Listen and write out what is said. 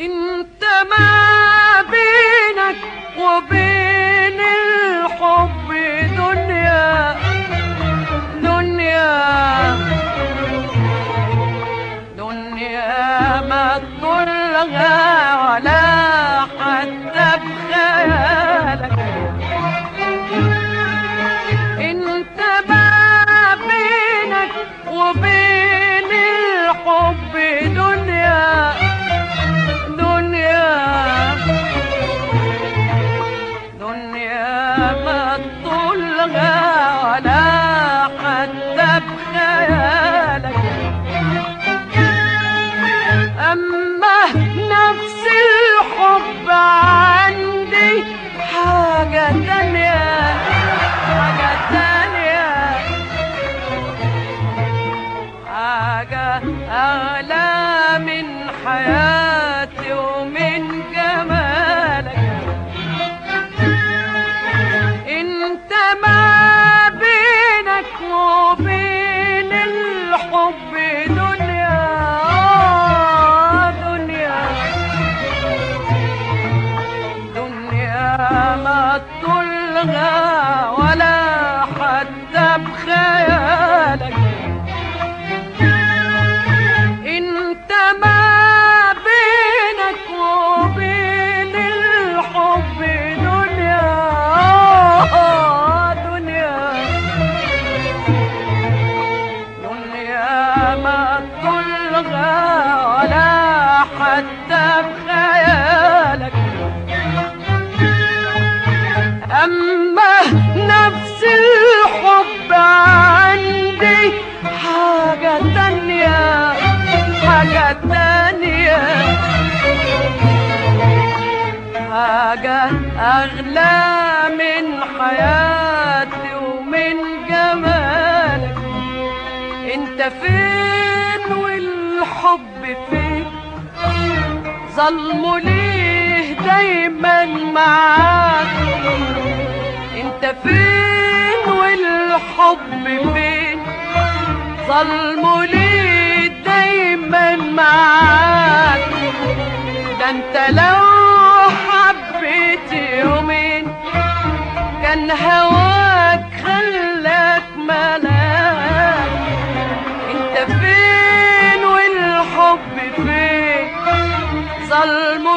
انت ما بينك وبين الحب دنيا دنيا دنيا ما تطولها ولا حتى بخيالك. انت ما بينك وبين الحب دنيا دنيا دنيا ما تطولها ولا حتى بخيالك. أما نفس الحب عندي حاجة تانية حاجة تانية حاجة أغلى من حياتي ومن جمالك. انت ما بينك وبين الحب دنيا دنيا دنيا ما تطولها ولا حتى بخيالك. انت ما بينك وبين الحب دنيا دنيا دنيا ما تطولها ولا حتى بخيالك. أما نفس الحب عندي حاجة تانية حاجة تانية حاجة أغلى من حياتي ومن جمالك. انت فين والحب فين ظلمه ليه دايما معاك. انت فين والحب فين ظلمه ليه دايما معاك. ده انت لو حبيت يومين كان هواك خلاك ملاك. انت فين والحب فين ظلمه